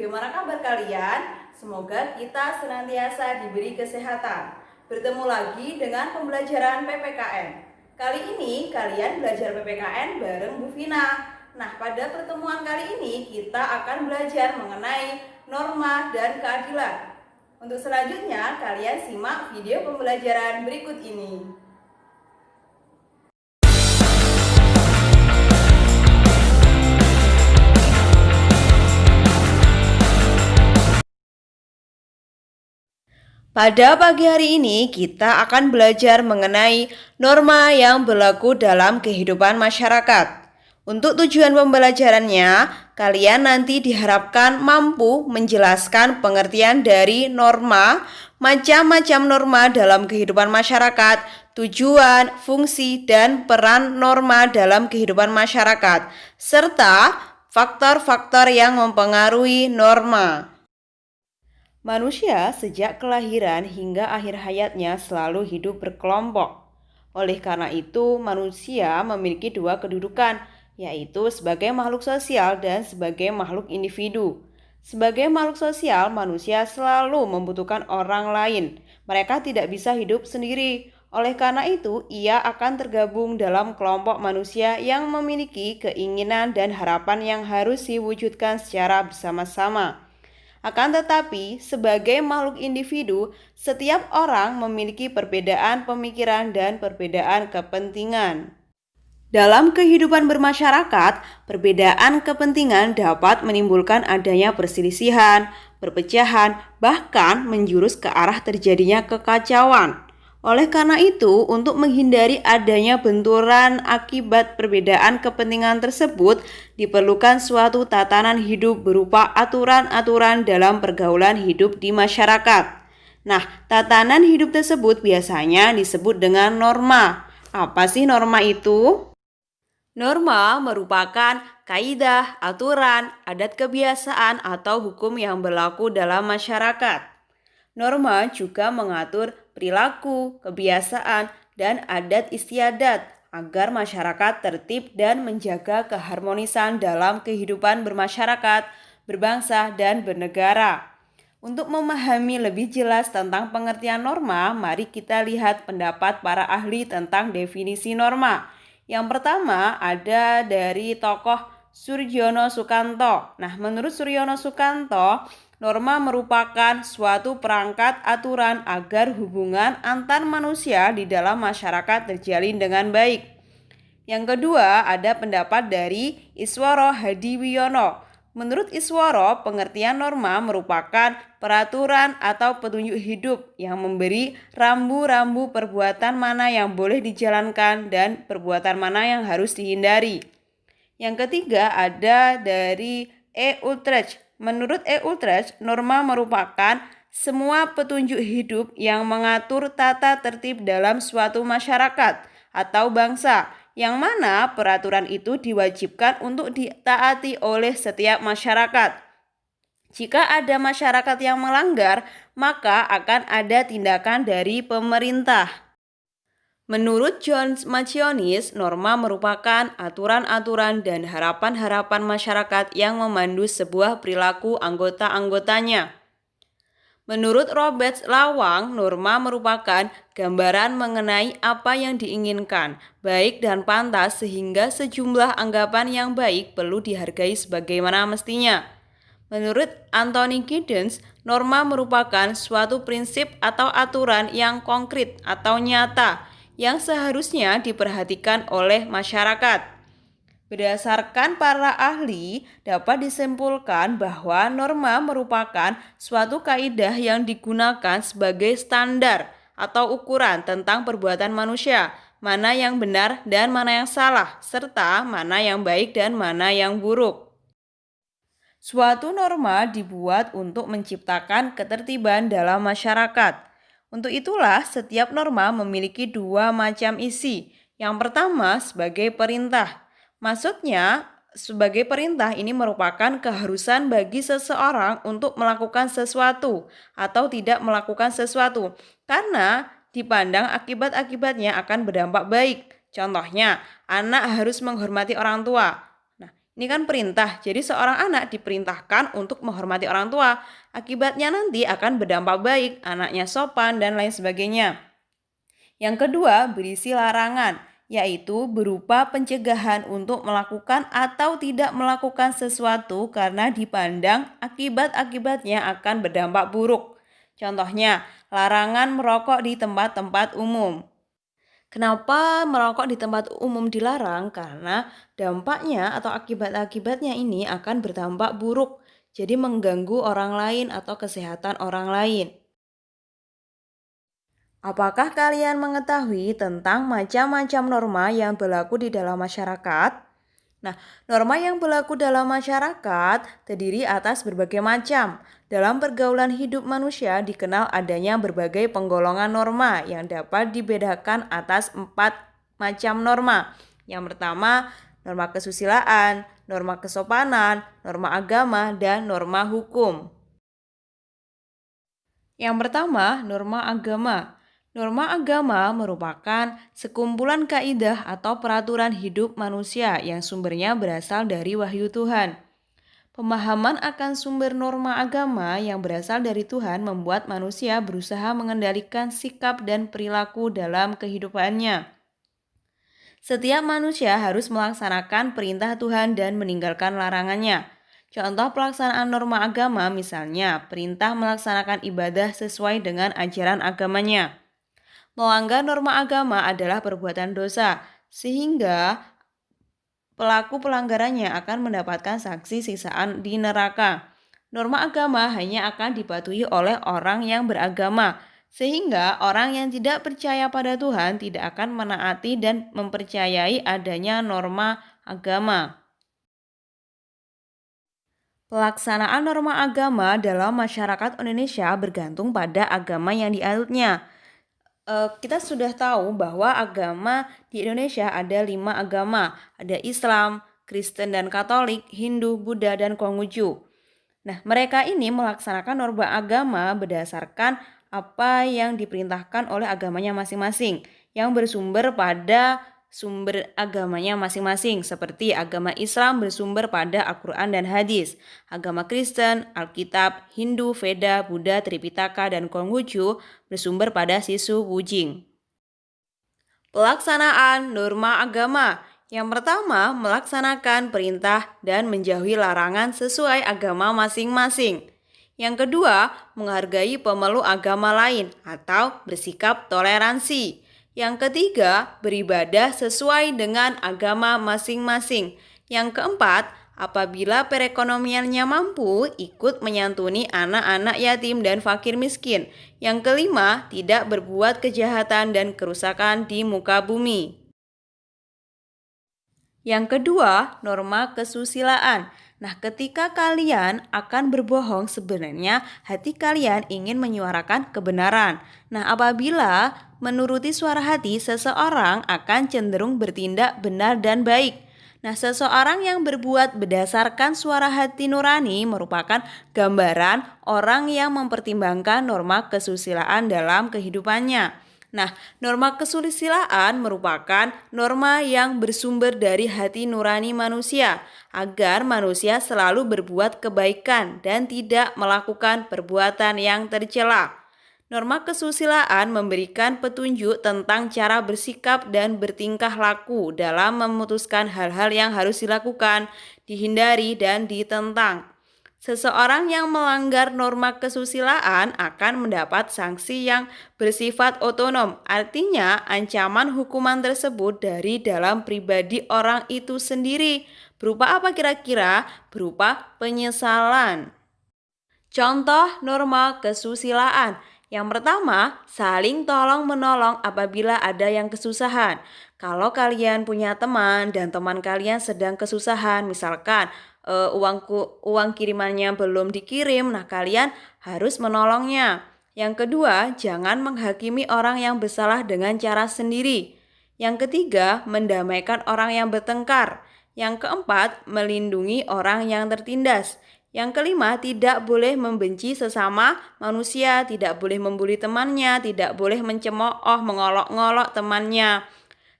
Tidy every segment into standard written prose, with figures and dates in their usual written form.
bagaimana kabar kalian? Semoga kita senantiasa diberi kesehatan. Bertemu lagi dengan pembelajaran PPKN. Kali ini kalian belajar PPKN bareng Bu Vina. Nah, pada pertemuan kali ini kita akan belajar mengenai norma dan keadilan. Untuk selanjutnya, kalian simak video pembelajaran berikut ini. Pada pagi hari ini kita akan belajar mengenai norma yang berlaku dalam kehidupan masyarakat. Untuk tujuan pembelajarannya, kalian nanti diharapkan mampu menjelaskan pengertian dari norma, macam-macam norma dalam kehidupan masyarakat, tujuan, fungsi, dan peran norma dalam kehidupan masyarakat, serta faktor-faktor yang mempengaruhi norma. Manusia sejak kelahiran hingga akhir hayatnya selalu hidup berkelompok. Oleh karena itu, manusia memiliki dua kedudukan, yaitu sebagai makhluk sosial dan sebagai makhluk individu. Sebagai makhluk sosial, manusia selalu membutuhkan orang lain. Mereka tidak bisa hidup sendiri. Oleh karena itu, ia akan tergabung dalam kelompok manusia yang memiliki keinginan dan harapan yang harus diwujudkan secara bersama-sama. Akan tetapi, sebagai makhluk individu, setiap orang memiliki perbedaan pemikiran dan perbedaan kepentingan. Dalam kehidupan bermasyarakat, perbedaan kepentingan dapat menimbulkan adanya perselisihan, perpecahan, bahkan menjurus ke arah terjadinya kekacauan. Oleh karena itu, untuk menghindari adanya benturan akibat perbedaan kepentingan tersebut, diperlukan suatu tatanan hidup berupa aturan-aturan dalam pergaulan hidup di masyarakat. Nah, tatanan hidup tersebut biasanya disebut dengan norma. Apa sih norma itu? Norma merupakan kaidah, aturan, adat kebiasaan, atau hukum yang berlaku dalam masyarakat. Norma juga mengatur perilaku, kebiasaan, dan adat istiadat agar masyarakat tertib dan menjaga keharmonisan dalam kehidupan bermasyarakat, berbangsa, dan bernegara. Untuk memahami lebih jelas tentang pengertian norma, mari kita lihat pendapat para ahli tentang definisi norma. Yang pertama ada dari tokoh Suryono Sukanto. Nah, menurut Suryono Sukanto, norma merupakan suatu perangkat aturan agar hubungan antar manusia di dalam masyarakat terjalin dengan baik. Yang kedua, ada pendapat dari Isworo Hadiwiono. Menurut Isworo, pengertian norma merupakan peraturan atau petunjuk hidup yang memberi rambu-rambu perbuatan mana yang boleh dijalankan dan perbuatan mana yang harus dihindari. Yang ketiga, ada dari E. Utrecht. Menurut E. Utrecht, norma merupakan semua petunjuk hidup yang mengatur tata tertib dalam suatu masyarakat atau bangsa, yang mana peraturan itu diwajibkan untuk ditaati oleh setiap masyarakat. Jika ada masyarakat yang melanggar, maka akan ada tindakan dari pemerintah. Menurut John Macionis, norma merupakan aturan-aturan dan harapan-harapan masyarakat yang memandu sebuah perilaku anggota-anggotanya. Menurut Robert Lawang, norma merupakan gambaran mengenai apa yang diinginkan, baik dan pantas sehingga sejumlah anggapan yang baik perlu dihargai sebagaimana mestinya. Menurut Anthony Giddens, norma merupakan suatu prinsip atau aturan yang konkret atau nyata yang seharusnya diperhatikan oleh masyarakat. Berdasarkan para ahli, dapat disimpulkan bahwa norma merupakan suatu kaidah yang digunakan sebagai standar atau ukuran tentang perbuatan manusia, mana yang benar dan mana yang salah, serta mana yang baik dan mana yang buruk. Suatu norma dibuat untuk menciptakan ketertiban dalam masyarakat. Untuk itulah, setiap norma memiliki dua macam isi. Yang pertama sebagai perintah. Maksudnya, sebagai perintah ini merupakan keharusan bagi seseorang untuk melakukan sesuatu atau tidak melakukan sesuatu, karena dipandang akibat-akibatnya akan berdampak baik. Contohnya, anak harus menghormati orang tua. Nah, Ini kan perintah, jadi seorang anak diperintahkan untuk menghormati orang tua. Akibatnya nanti akan berdampak baik, anaknya sopan dan lain sebagainya. Yang kedua, berisi larangan, yaitu berupa pencegahan untuk melakukan atau tidak melakukan sesuatu karena dipandang akibat-akibatnya akan berdampak buruk. Contohnya, larangan merokok di tempat-tempat umum. Kenapa merokok di tempat umum dilarang? Karena dampaknya atau akibat-akibatnya ini akan berdampak buruk, jadi mengganggu orang lain atau kesehatan orang lain. Apakah kalian mengetahui tentang macam-macam norma yang berlaku di dalam masyarakat? Nah, norma yang berlaku dalam masyarakat terdiri atas berbagai macam. Dalam pergaulan hidup manusia dikenal adanya berbagai penggolongan norma yang dapat dibedakan atas 4 macam norma. Yang pertama, norma kesusilaan, norma kesopanan, norma agama, dan norma hukum. Yang pertama, norma agama. Norma agama merupakan sekumpulan kaidah atau peraturan hidup manusia yang sumbernya berasal dari wahyu Tuhan. Pemahaman akan sumber norma agama yang berasal dari Tuhan membuat manusia berusaha mengendalikan sikap dan perilaku dalam kehidupannya. Setiap manusia harus melaksanakan perintah Tuhan dan meninggalkan larangannya. Contoh pelaksanaan norma agama misalnya perintah melaksanakan ibadah sesuai dengan ajaran agamanya. Melanggar norma agama adalah perbuatan dosa, sehingga pelaku pelanggarannya akan mendapatkan sanksi siksaan di neraka. Norma agama hanya akan dipatuhi oleh orang yang beragama, sehingga orang yang tidak percaya pada Tuhan tidak akan menaati dan mempercayai adanya norma agama. Pelaksanaan norma agama dalam masyarakat Indonesia bergantung pada agama yang dianutnya. Kita sudah tahu bahwa agama di Indonesia ada 5 agama, ada Islam, Kristen dan Katolik, Hindu, Buddha, dan Konghucu. Nah, mereka ini melaksanakan norma agama berdasarkan apa yang diperintahkan oleh agamanya masing-masing, yang bersumber pada sumber agamanya masing-masing, seperti agama Islam bersumber pada Al-Quran dan hadis, agama Kristen, Alkitab, Hindu, Veda, Buddha, Tripitaka, dan Konghucu bersumber pada Sisu Wujing. Pelaksanaan norma agama. Yang pertama, melaksanakan perintah dan menjauhi larangan sesuai agama masing-masing. Yang kedua, menghargai pemeluk agama lain atau bersikap toleransi. Yang ketiga, beribadah sesuai dengan agama masing-masing. Yang keempat, apabila perekonomiannya mampu, ikut menyantuni anak-anak yatim dan fakir miskin. Yang kelima, tidak berbuat kejahatan dan kerusakan di muka bumi. Yang kedua, norma kesusilaan. Nah, ketika kalian akan berbohong, sebenarnya hati kalian ingin menyuarakan kebenaran. Nah, apabila menuruti suara hati, seseorang akan cenderung bertindak benar dan baik. Nah, seseorang yang berbuat berdasarkan suara hati nurani merupakan gambaran orang yang mempertimbangkan norma kesusilaan dalam kehidupannya. Nah, norma kesusilaan merupakan norma yang bersumber dari hati nurani manusia agar manusia selalu berbuat kebaikan dan tidak melakukan perbuatan yang tercela. Norma kesusilaan memberikan petunjuk tentang cara bersikap dan bertingkah laku dalam memutuskan hal-hal yang harus dilakukan, dihindari, dan ditentang. Seseorang yang melanggar norma kesusilaan akan mendapat sanksi yang bersifat otonom. Artinya, ancaman hukuman tersebut dari dalam pribadi orang itu sendiri. Berupa apa kira-kira? Berupa penyesalan. Contoh norma kesusilaan. Yang pertama, saling tolong-menolong apabila ada yang kesusahan. Kalau kalian punya teman dan teman kalian sedang kesusahan, misalkan uang kirimannya belum dikirim, nah kalian harus menolongnya. Yang kedua, jangan menghakimi orang yang bersalah dengan cara sendiri. Yang ketiga, mendamaikan orang yang bertengkar. Yang keempat, melindungi orang yang tertindas. Yang kelima, tidak boleh membenci sesama manusia, tidak boleh membuli temannya, tidak boleh mencemooh, mengolok-ngolok temannya.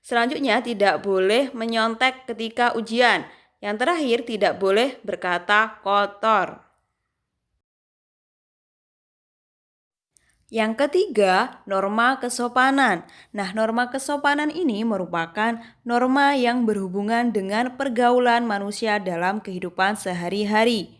Selanjutnya, tidak boleh menyontek ketika ujian. Yang terakhir, tidak boleh berkata kotor. Yang ketiga, norma kesopanan. Nah, norma kesopanan ini merupakan norma yang berhubungan dengan pergaulan manusia dalam kehidupan sehari-hari.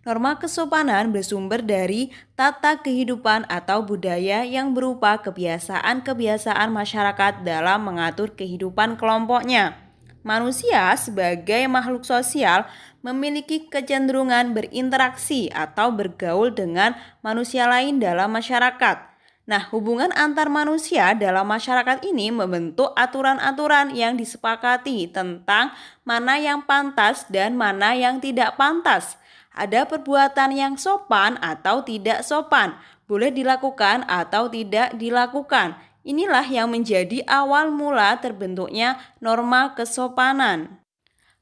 Norma kesopanan bersumber dari tata kehidupan atau budaya yang berupa kebiasaan-kebiasaan masyarakat dalam mengatur kehidupan kelompoknya. Manusia sebagai makhluk sosial memiliki kecenderungan berinteraksi atau bergaul dengan manusia lain dalam masyarakat. Nah, hubungan antar manusia dalam masyarakat ini membentuk aturan-aturan yang disepakati tentang mana yang pantas dan mana yang tidak pantas. Ada perbuatan yang sopan atau tidak sopan, boleh dilakukan atau tidak dilakukan. Inilah yang menjadi awal mula terbentuknya norma kesopanan.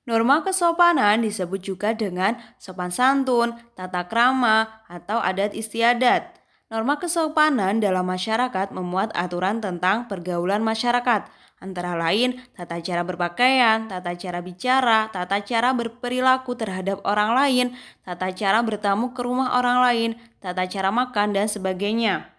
Norma kesopanan disebut juga dengan sopan santun, tata krama, atau adat istiadat. Norma kesopanan dalam masyarakat memuat aturan tentang pergaulan masyarakat, antara lain tata cara berpakaian, tata cara bicara, tata cara berperilaku terhadap orang lain, tata cara bertamu ke rumah orang lain, tata cara makan, dan sebagainya.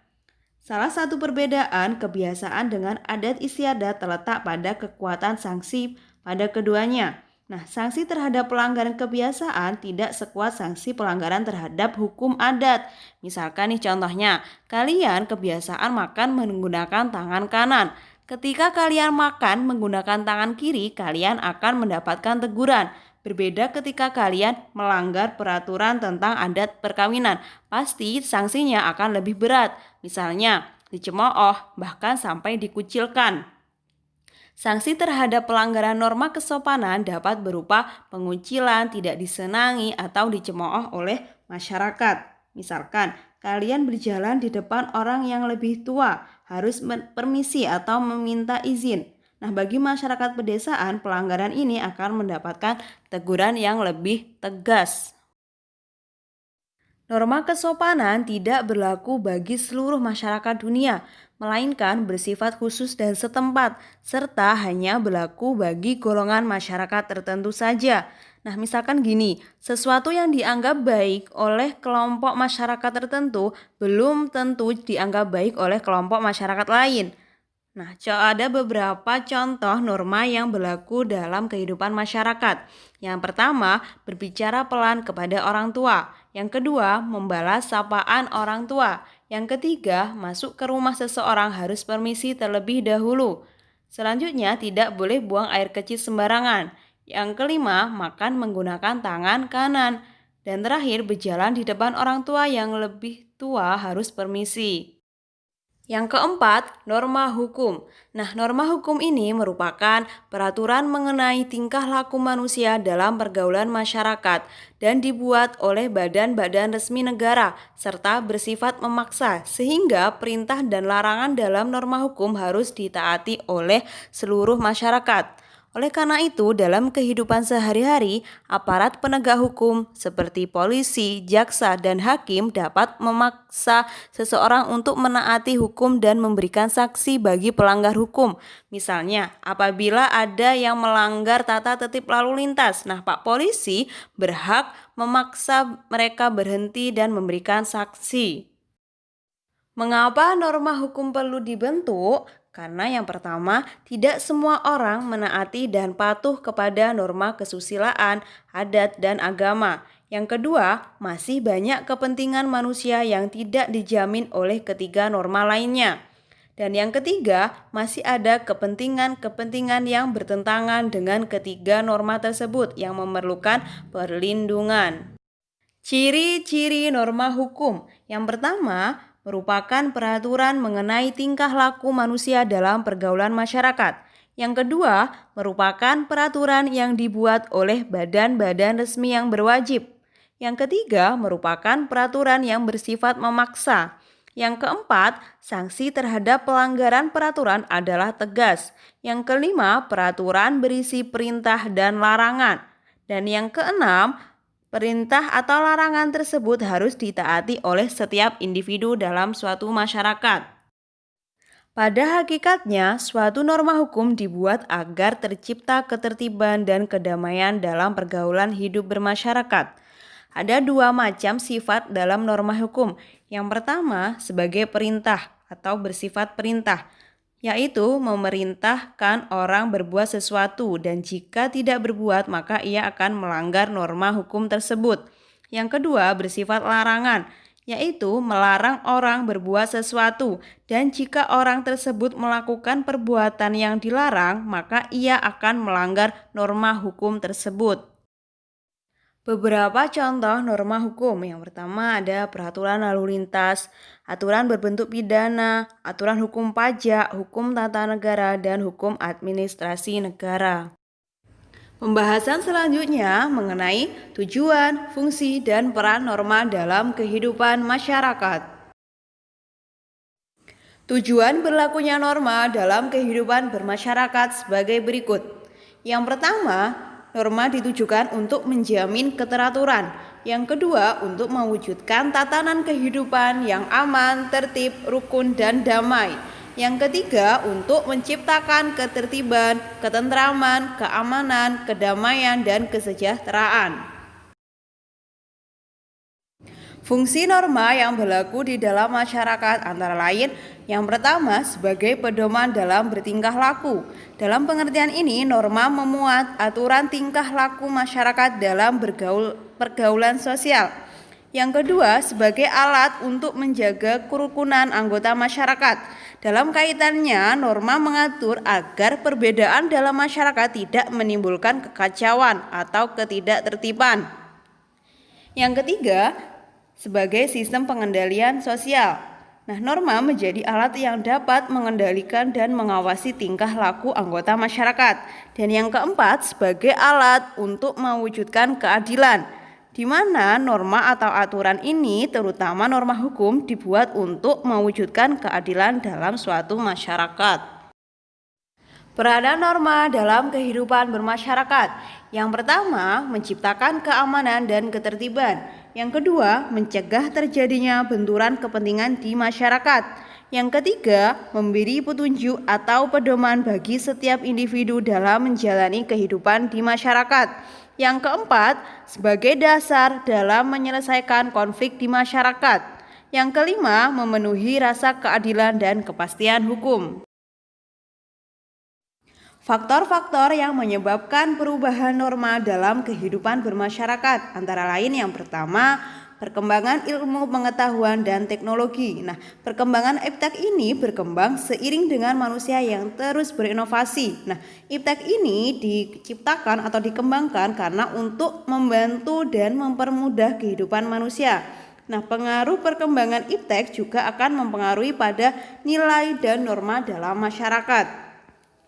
Salah satu perbedaan kebiasaan dengan adat istiadat terletak pada kekuatan sanksi pada keduanya. Nah, sanksi terhadap pelanggaran kebiasaan tidak sekuat sanksi pelanggaran terhadap hukum adat. Misalkan nih contohnya, kalian kebiasaan makan menggunakan tangan kanan. Ketika kalian makan menggunakan tangan kiri, kalian akan mendapatkan teguran. Berbeda ketika kalian melanggar peraturan tentang adat perkawinan, pasti sanksinya akan lebih berat. Misalnya, dicemooh, bahkan sampai dikucilkan. Sanksi terhadap pelanggaran norma kesopanan dapat berupa pengucilan, tidak disenangi, atau dicemooh oleh masyarakat. Misalkan, kalian berjalan di depan orang yang lebih tua, harus permisi atau meminta izin. Nah, bagi masyarakat pedesaan, pelanggaran ini akan mendapatkan teguran yang lebih tegas. Norma kesopanan tidak berlaku bagi seluruh masyarakat dunia, melainkan bersifat khusus dan setempat, serta hanya berlaku bagi golongan masyarakat tertentu saja. Nah, misalkan gini, sesuatu yang dianggap baik oleh kelompok masyarakat tertentu belum tentu dianggap baik oleh kelompok masyarakat lain. Nah, ada beberapa contoh norma yang berlaku dalam kehidupan masyarakat. Yang pertama, berbicara pelan kepada orang tua. Yang kedua, membalas sapaan orang tua. Yang ketiga, masuk ke rumah seseorang harus permisi terlebih dahulu. Selanjutnya, tidak boleh buang air kecil sembarangan. Yang kelima, makan menggunakan tangan kanan. Dan terakhir, berjalan di depan orang tua yang lebih tua harus permisi. Yang keempat, norma hukum. Nah, norma hukum ini merupakan peraturan mengenai tingkah laku manusia dalam pergaulan masyarakat dan dibuat oleh badan-badan resmi negara serta bersifat memaksa sehingga perintah dan larangan dalam norma hukum harus ditaati oleh seluruh masyarakat. Oleh karena itu, dalam kehidupan sehari-hari, aparat penegak hukum seperti polisi, jaksa, dan hakim dapat memaksa seseorang untuk menaati hukum dan memberikan saksi bagi pelanggar hukum. Misalnya, apabila ada yang melanggar tata tertib lalu lintas, nah Pak Polisi berhak memaksa mereka berhenti dan memberikan saksi. Mengapa norma hukum perlu dibentuk? Karena yang pertama, tidak semua orang menaati dan patuh kepada norma kesusilaan, adat, dan agama. Yang kedua, masih banyak kepentingan manusia yang tidak dijamin oleh ketiga norma lainnya. Dan yang ketiga, masih ada kepentingan-kepentingan yang bertentangan dengan ketiga norma tersebut yang memerlukan perlindungan. Ciri-ciri norma hukum. Yang pertama, merupakan peraturan mengenai tingkah laku manusia dalam pergaulan masyarakat. Yang kedua, merupakan peraturan yang dibuat oleh badan-badan resmi yang berwajib. Yang ketiga, merupakan peraturan yang bersifat memaksa. Yang keempat, sanksi terhadap pelanggaran peraturan adalah tegas. Yang kelima, peraturan berisi perintah dan larangan. Dan yang keenam, perintah atau larangan tersebut harus ditaati oleh setiap individu dalam suatu masyarakat. Pada hakikatnya, suatu norma hukum dibuat agar tercipta ketertiban dan kedamaian dalam pergaulan hidup bermasyarakat. Ada dua macam sifat dalam norma hukum. Yang pertama, sebagai perintah atau bersifat perintah, yaitu memerintahkan orang berbuat sesuatu dan jika tidak berbuat maka ia akan melanggar norma hukum tersebut. Yang kedua, bersifat larangan, yaitu melarang orang berbuat sesuatu dan jika orang tersebut melakukan perbuatan yang dilarang maka ia akan melanggar norma hukum tersebut. Beberapa contoh norma hukum. Yang pertama ada peraturan lalu lintas, aturan berbentuk pidana, aturan hukum pajak, hukum tata negara, dan hukum administrasi negara. Pembahasan selanjutnya mengenai tujuan, fungsi, dan peran norma dalam kehidupan masyarakat. Tujuan berlakunya norma dalam kehidupan bermasyarakat sebagai berikut. Yang pertama, norma ditujukan untuk menjamin keteraturan. Yang kedua, untuk mewujudkan tatanan kehidupan yang aman, tertib, rukun, dan damai. Yang ketiga, untuk menciptakan ketertiban, ketentraman, keamanan, kedamaian, dan kesejahteraan. Fungsi norma yang berlaku di dalam masyarakat antara lain yang pertama sebagai pedoman dalam bertingkah laku. Dalam pengertian ini, norma memuat aturan tingkah laku masyarakat dalam pergaulan sosial. Yang kedua, sebagai alat untuk menjaga kerukunan anggota masyarakat. Dalam kaitannya, norma mengatur agar perbedaan dalam masyarakat tidak menimbulkan kekacauan atau ketidaktertiban. Yang ketiga, sebagai sistem pengendalian sosial. Nah, norma menjadi alat yang dapat mengendalikan dan mengawasi tingkah laku anggota masyarakat. Dan yang keempat, sebagai alat untuk mewujudkan keadilan, di mana norma atau aturan ini, terutama norma hukum, dibuat untuk mewujudkan keadilan dalam suatu masyarakat. Peranan norma dalam kehidupan bermasyarakat. Yang pertama, menciptakan keamanan dan ketertiban. Yang kedua, mencegah terjadinya benturan kepentingan di masyarakat. Yang ketiga, memberi petunjuk atau pedoman bagi setiap individu dalam menjalani kehidupan di masyarakat. Yang keempat, sebagai dasar dalam menyelesaikan konflik di masyarakat. Yang kelima, memenuhi rasa keadilan dan kepastian hukum. Faktor-faktor yang menyebabkan perubahan norma dalam kehidupan bermasyarakat antara lain yang pertama, perkembangan ilmu pengetahuan dan teknologi. Nah, perkembangan iptek ini berkembang seiring dengan manusia yang terus berinovasi. Nah, iptek ini diciptakan atau dikembangkan karena untuk membantu dan mempermudah kehidupan manusia. Nah, pengaruh perkembangan iptek juga akan mempengaruhi pada nilai dan norma dalam masyarakat.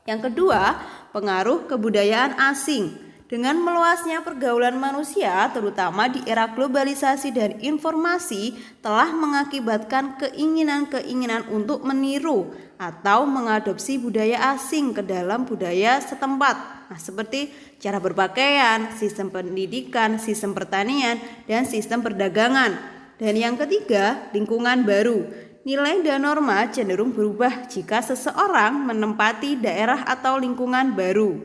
Yang kedua, pengaruh kebudayaan asing. Dengan meluasnya pergaulan manusia, terutama di era globalisasi dan informasi, telah mengakibatkan keinginan-keinginan untuk meniru atau mengadopsi budaya asing ke dalam budaya setempat. Nah, seperti cara berpakaian, sistem pendidikan, sistem pertanian, dan sistem perdagangan. Dan yang ketiga, lingkungan baru. Nilai dan norma cenderung berubah jika seseorang menempati daerah atau lingkungan baru.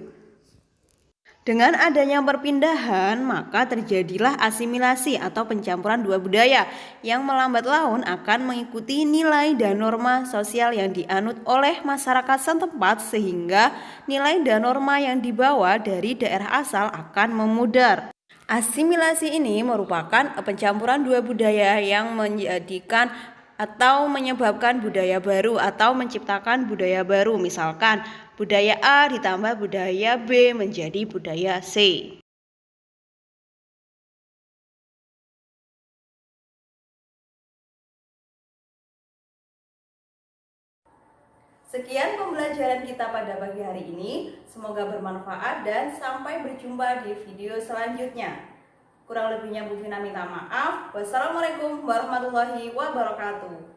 Dengan adanya perpindahan, maka terjadilah asimilasi atau pencampuran dua budaya yang melambat laun akan mengikuti nilai dan norma sosial yang dianut oleh masyarakat setempat sehingga nilai dan norma yang dibawa dari daerah asal akan memudar. Asimilasi ini merupakan pencampuran dua budaya yang menjadikan atau menyebabkan budaya baru atau menciptakan budaya baru. Misalkan budaya A ditambah budaya B menjadi budaya C. Sekian pembelajaran kita pada pagi hari ini. Semoga bermanfaat dan sampai berjumpa di video selanjutnya. Kurang lebihnya Bu Vina minta maaf. Wassalamualaikum warahmatullahi wabarakatuh.